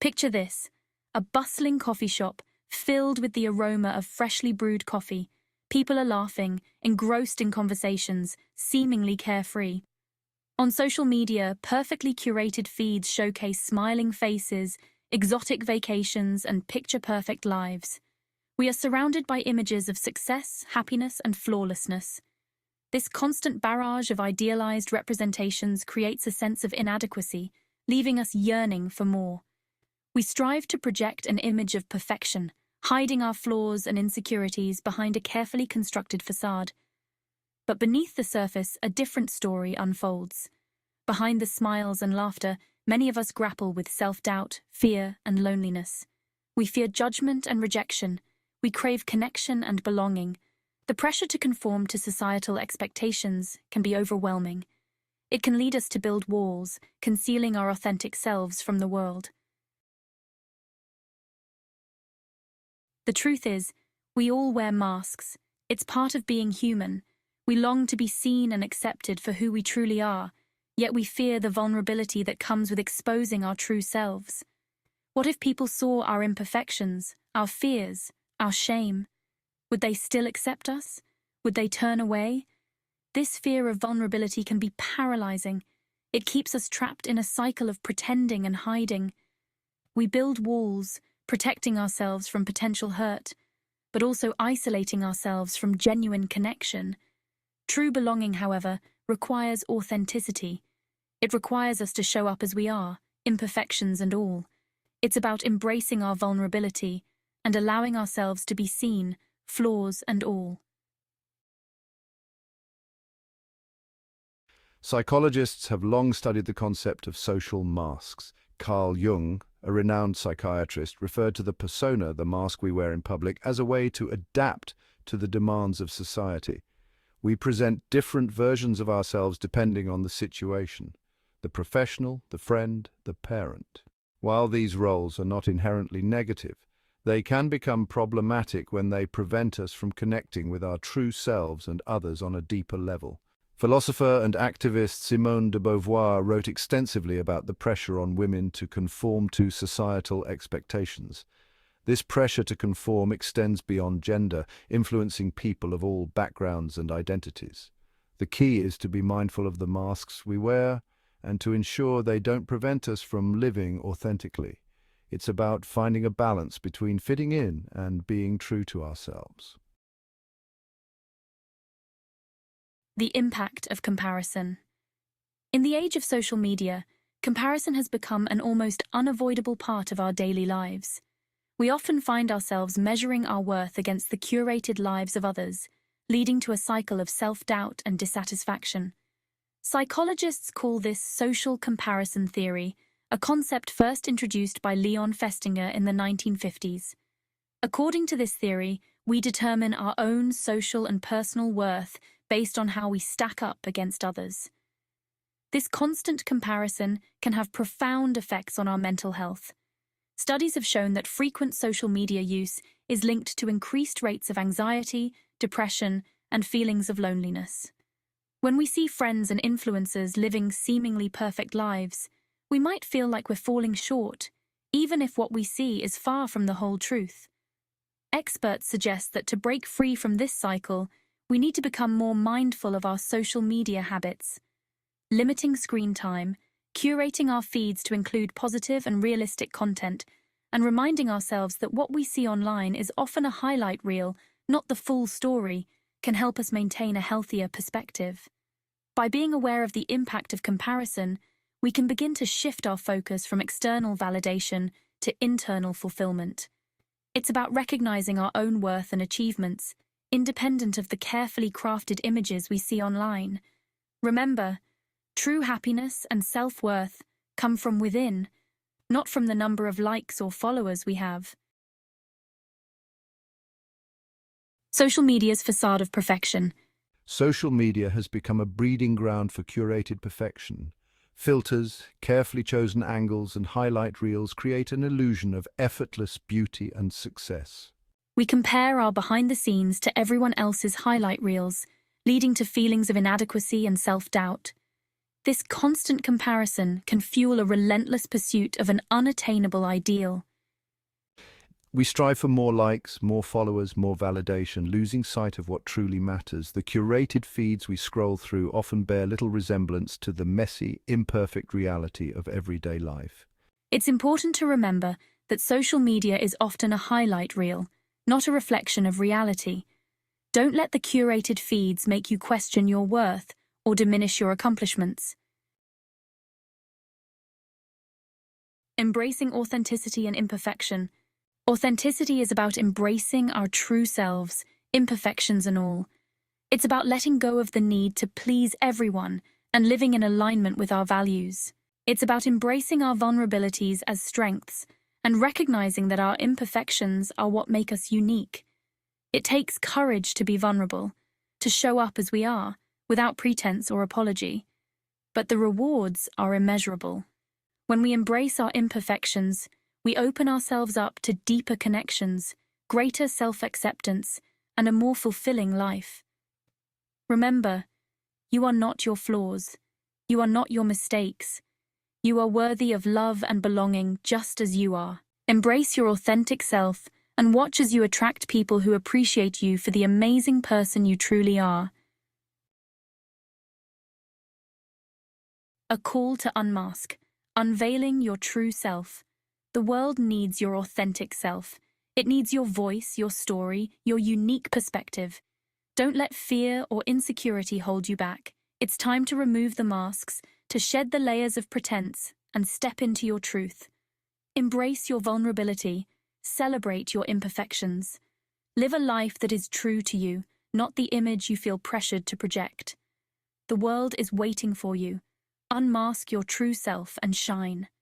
Picture this, a bustling coffee shop filled with the aroma of freshly brewed coffee. People are laughing, engrossed in conversations, seemingly carefree. On social media, perfectly curated feeds showcase smiling faces, exotic vacations, and picture-perfect lives. We are surrounded by images of success, happiness, and flawlessness. This constant barrage of idealized representations creates a sense of inadequacy, leaving us yearning for more. We strive to project an image of perfection, hiding our flaws and insecurities behind a carefully constructed facade. But beneath the surface, a different story unfolds. Behind the smiles and laughter, many of us grapple with self-doubt, fear, and loneliness. We fear judgment and rejection. We crave connection and belonging. The pressure to conform to societal expectations can be overwhelming. It can lead us to build walls, concealing our authentic selves from the world. The truth is, we all wear masks. It's part of being human. We long to be seen and accepted for who we truly are, yet we fear the vulnerability that comes with exposing our true selves. What if people saw our imperfections, our fears, our shame? Would they still accept us? Would they turn away? This fear of vulnerability can be paralyzing. It keeps us trapped in a cycle of pretending and hiding. We build walls, protecting ourselves from potential hurt, but also isolating ourselves from genuine connection. True belonging, however, requires authenticity. It requires us to show up as we are, imperfections and all. It's about embracing our vulnerability and allowing ourselves to be seen, flaws and all. Psychologists have long studied the concept of social masks. Carl Jung, a renowned psychiatrist, referred to the persona, the mask we wear in public, as a way to adapt to the demands of society. We present different versions of ourselves depending on the situation: the professional, the friend, the parent. While these roles are not inherently negative, they can become problematic when they prevent us from connecting with our true selves and others on a deeper level. Philosopher and activist Simone de Beauvoir wrote extensively about the pressure on women to conform to societal expectations. This pressure to conform extends beyond gender, influencing people of all backgrounds and identities. The key is to be mindful of the masks we wear and to ensure they don't prevent us from living authentically. It's about finding a balance between fitting in and being true to ourselves. The impact of comparison. In the age of social media, comparison has become an almost unavoidable part of our daily lives. We often find ourselves measuring our worth against the curated lives of others, leading to a cycle of self-doubt and dissatisfaction. Psychologists call this social comparison theory, a concept first introduced by Leon Festinger in the 1950s. According to this theory, we determine our own social and personal worth based on how we stack up against others. This constant comparison can have profound effects on our mental health. Studies have shown that frequent social media use is linked to increased rates of anxiety, depression, and feelings of loneliness. When we see friends and influencers living seemingly perfect lives, we might feel like we're falling short, even if what we see is far from the whole truth. Experts suggest that to break free from this cycle, we need to become more mindful of our social media habits. Limiting screen time, curating our feeds to include positive and realistic content, and reminding ourselves that what we see online is often a highlight reel, not the full story, can help us maintain a healthier perspective. By being aware of the impact of comparison, we can begin to shift our focus from external validation to internal fulfillment. It's about recognizing our own worth and achievements, independent of the carefully crafted images we see online. Remember, true happiness and self-worth come from within, not from the number of likes or followers we have. Social media's facade of perfection. Social media has become a breeding ground for curated perfection. Filters, carefully chosen angles, and highlight reels create an illusion of effortless beauty and success. We compare our behind-the-scenes to everyone else's highlight reels, leading to feelings of inadequacy and self-doubt. This constant comparison can fuel a relentless pursuit of an unattainable ideal. We strive for more likes, more followers, more validation, losing sight of what truly matters. The curated feeds we scroll through often bear little resemblance to the messy, imperfect reality of everyday life. It's important to remember that social media is often a highlight reel, not a reflection of reality. Don't let the curated feeds make you question your worth or diminish your accomplishments. Embracing authenticity and imperfection. Authenticity is about embracing our true selves, imperfections and all. It's about letting go of the need to please everyone and living in alignment with our values. It's about embracing our vulnerabilities as strengths and recognizing that our imperfections are what make us unique. It takes courage to be vulnerable, to show up as we are, without pretense or apology. But the rewards are immeasurable. When we embrace our imperfections, we open ourselves up to deeper connections, greater self-acceptance, and a more fulfilling life. Remember, you are not your flaws. You are not your mistakes. You are worthy of love and belonging just as you are. Embrace your authentic self and watch as you attract people who appreciate you for the amazing person you truly are. A call to unmask, unveiling your true self. The world needs your authentic self. It needs your voice, your story, your unique perspective. Don't let fear or insecurity hold you back. It's time to remove the masks, to shed the layers of pretense, and step into your truth. Embrace your vulnerability. Celebrate your imperfections. Live a life that is true to you, not the image you feel pressured to project. The world is waiting for you. Unmask your true self and shine.